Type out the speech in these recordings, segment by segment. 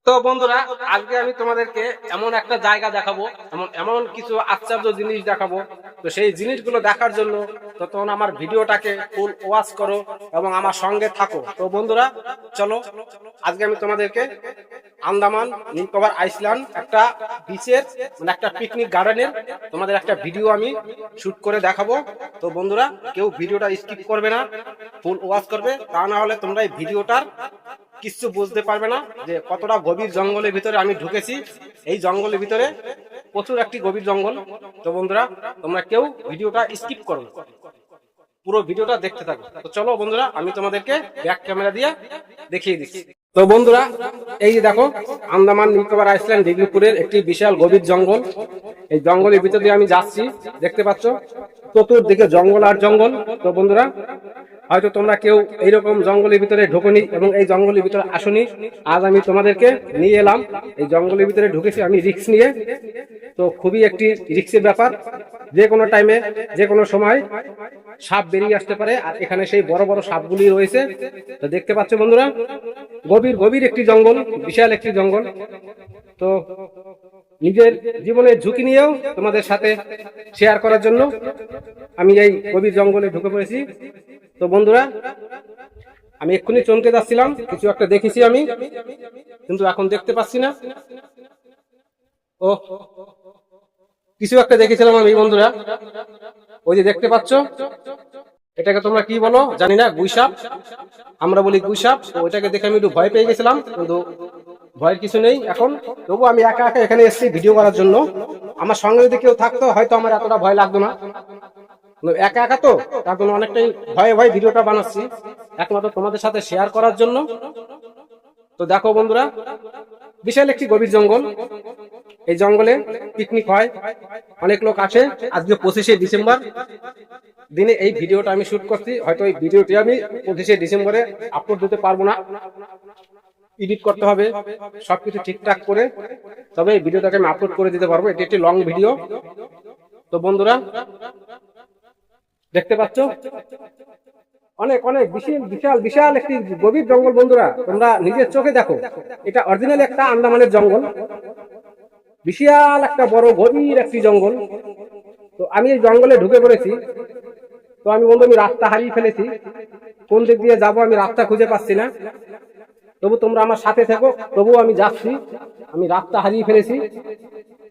তো বন্ধুরা, আজকে আমি তোমাদেরকে এমন একটা জায়গা দেখাবো, এমন এমন কিছু আশ্চর্য জিনিস দেখাবো। তো সেই জিনিসগুলো দেখার জন্য তখন আমার ভিডিওটাকে ফুল ওয়াচ করো এবং আমার সঙ্গে থাকো। তো বন্ধুরা, চলো আজকে আমি তোমাদেরকে আন্দামান নিকোবর আইল্যান্ড একটা বিচের মানে একটা পিকনিক গার্ডেনের তোমাদের একটা ভিডিও আমি শুট করে দেখাবো। তো বন্ধুরা, কেউ ভিডিওটা স্কিপ করবে না, ফুল ওয়াচ করবে, তা না হলে তোমরা এই ভিডিওটার কিছু বুঝতে পারবে না যে কতটা গভীর জঙ্গলের ভিতরে আমি ঢুকেছি। এই জঙ্গলের ভিতরে প্রচুর একটি গভীর জঙ্গল। তো বন্ধুরা, তোমরা কেউ ভিডিওটা স্কিপ করো না, পুরো ভিডিওটা দেখতে থাকো। তো চলো বন্ধুরা, আমি তোমাদেরকে ব্যাক ক্যামেরা দিয়ে দেখিয়ে দিচ্ছি। তো বন্ধুরা, এই যে দেখো, আন্দামান নিকোবর আইল্যান্ড ডিগ্রিপুরের একটি বিশাল গভীর জঙ্গল। এই জঙ্গলের ভিতর দিয়ে আমি যাচ্ছি, দেখতে পাচ্ছ চতুর্দিকে জঙ্গল আর জঙ্গল। তো বন্ধুরা, হয়তো তোমরা কেউ এইরকম জঙ্গলের ভিতরে ঢোকনি এবং এই জঙ্গলের ভিতরে আসনি। আজ আমি তোমাদেরকে নিয়ে এলাম, এই জঙ্গলের ভিতরে ঢুকেছি আমি রিস্ক নিয়ে। তো খুবই একটি রিস্কের ব্যাপার, যে কোনো টাইমে যে কোনো সময় সাপ বেরিয়ে আসতে পারে, আর এখানে সেই বড় বড় সাপগুলি রয়েছে। তো দেখতে পাচ্ছ বন্ধুরা, গভীর গভীর একটি জঙ্গল, বিশাল একটি জঙ্গল। তো নিজের জীবনের ঝুঁকি নিয়েও তোমাদের সাথে শেয়ার করার জন্য আমি এই গভীর জঙ্গলে ঢুকে পড়েছি। তো বন্ধুরা, আমি এক্ষুনি চমকে যাচ্ছিলাম, কিছু একটা দেখেছি আমি, কিন্তু এখন দেখতে পাচ্ছি না। ও, কিছু একটা দেখেছিলাম আমি বন্ধুরা, ওই যে দেখতে পাচ্ছ, এটাকে তোমরা কি বলো জানি না, গুইসাপ, আমরা বলি গুইসাপ। তো ওইটাকে দেখে আমি একটু ভয় পেয়ে গেছিলাম, কিন্তু ভয়ের কিছু নেই এখন। তবু আমি একা একা এখানে এসেছি ভিডিও করার জন্য। আমার সঙ্গে যদি কেউ থাকতো হয়তো আমার এতটা ভয় লাগতো না, একা একা তো তার জন্য অনেকটাই ভয়ে ভয়ে ভিডিওটা বানাচ্ছি, একমাত্র তোমাদের সাথে শেয়ার করার জন্য। তো দেখো বন্ধুরা, বিশাল একটি গভীর জঙ্গল। এই জঙ্গলে পিকনিক হয়, অনেক লোক আসে। আজকে 25শে ডিসেম্বর দিনে এই ভিডিওটা আমি শুট করছি। হয়তো এই ভিডিওটি আমি 25শে ডিসেম্বরে আপলোড দিতে পারবো না, এডিট করতে হবে সবকিছু ঠিকঠাক করে, তবে এই ভিডিওটাকে আমি আপলোড করে দিতে পারবো। এটি একটি লং ভিডিও। তো বন্ধুরা, দেখতে পাচ্ছ অনেক অনেক বিশাল বিশাল বিশাল একটি গভীর জঙ্গল। বন্ধুরা, তোমরা নিজের চোখে দেখো, এটা অরিজিনাল একটা আন্দামানের জঙ্গল, বিশাল একটা বড় গভীর একটি জঙ্গল। তো আমি এই জঙ্গলে ঢুকে পড়েছি। তো আমি বন্ধু, আমি রাস্তা হারিয়ে ফেলেছি, কোন দিক দিয়ে যাবো আমি রাস্তা খুঁজে পাচ্ছি না। তবু তোমরা আমার সাথে থাকো, তবুও আমি যাচ্ছি। আমি রাস্তা হারিয়ে ফেলেছি,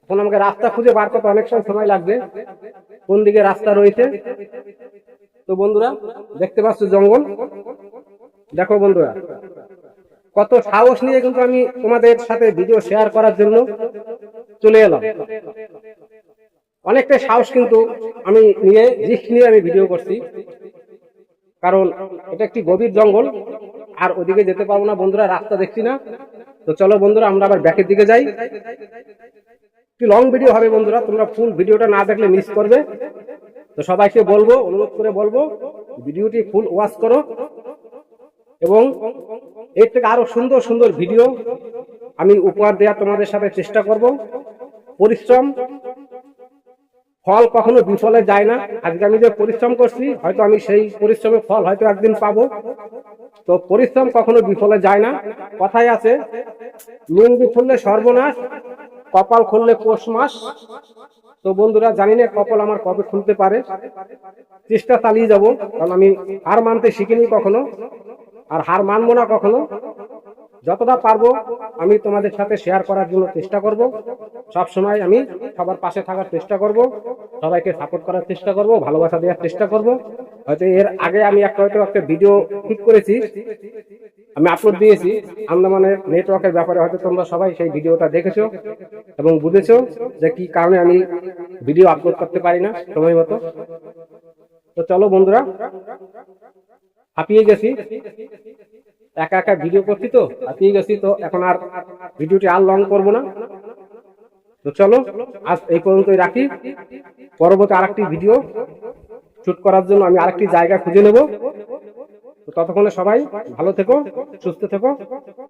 এখন আমাকে রাস্তা খুঁজে বার করতে অনেক সময় লাগবে, কোন দিকে রাস্তা রয়েছে। তো বন্ধুরা, দেখতে পাচ্ছ জঙ্গল, দেখো বন্ধুরা, কত সাহস নিয়ে কিন্তু আমি তোমাদের সাথে ভিডিও শেয়ার করার জন্য চলে এলাম। অনেকটাই সাহস কিন্তু আমি নিয়ে রিস্ক নিয়ে আমি ভিডিও করছি, কারণ এটা একটি গভীর জঙ্গল, আর ওদিকে যেতে পারবো না বন্ধুরা, রাস্তা দেখছি না। তো চলো বন্ধুরা, আমরা আবার ব্যাকের দিকে যাই। একটি লং ভিডিও হবে বন্ধুরা, তোমরা ফুল ভিডিওটা না দেখলে মিস করবে। তো সবাইকে বলবো, অনুরোধ করে বলবো, ভিডিওটি ফুল ওয়াচ করো এবং এর থেকে আরো সুন্দর সুন্দর ভিডিও আমি উপহার দেওয়ার তোমাদের সাথে চেষ্টা করব। পরিশ্রম ফল কখনো বিফলে যায় না। আজকে আমি যে পরিশ্রম করছি, হয়তো আমি সেই পরিশ্রমের ফল হয়তো একদিন পাবো। তো পরিশ্রম কখনো বিফলে যায় না। কথায় আছে, লুঙ্গি খুললে সর্বনাশ, কপাল খুললে পৌষ মাস। তো বন্ধুরা, জানি না কপাল আমার কবে খুলতে পারে, চেষ্টা চালিয়ে যাব, কারণ আমি হার মানতে শিখিনি কখনো, আর হার মানবো না কখনো। যতটা পারবো আমি তোমাদের সাথে শেয়ার করার জন্য চেষ্টা করব। সব সময় আমি সবার পাশে থাকার চেষ্টা করব, সবাইকে সাপোর্ট করার চেষ্টা করব, ভালোবাসা দেওয়ার চেষ্টা করব। হয়তো এর আগে আমি একটা ভিডিও ঠিক করেছি, আমি আপলোড দিয়েছি আন্দামানের নেটওয়ার্কের ব্যাপারে। হয়তো তোমরা সবাই সেই ভিডিওটা দেখেছো এবং বুঝেছো যে কি কারণে আমি ভিডিও আপলোড করতে পারি না সময় মতো। তো চলো বন্ধুরা, হাঁপিয়ে গেছি, একা একা ভিডিও করছি তো হাঁপিয়ে গেছি। তো এখন আর ভিডিওটি আর লং করবো না। তো চলো, আজ এই পর্যন্তই রাখি। পরবর্তী আরেকটি ভিডিও শুট করার জন্য আমি আরেকটি জায়গা খুঁজে নেব। তো ততক্ষণে সবাই ভালো থেকো, সুস্থ থেকো।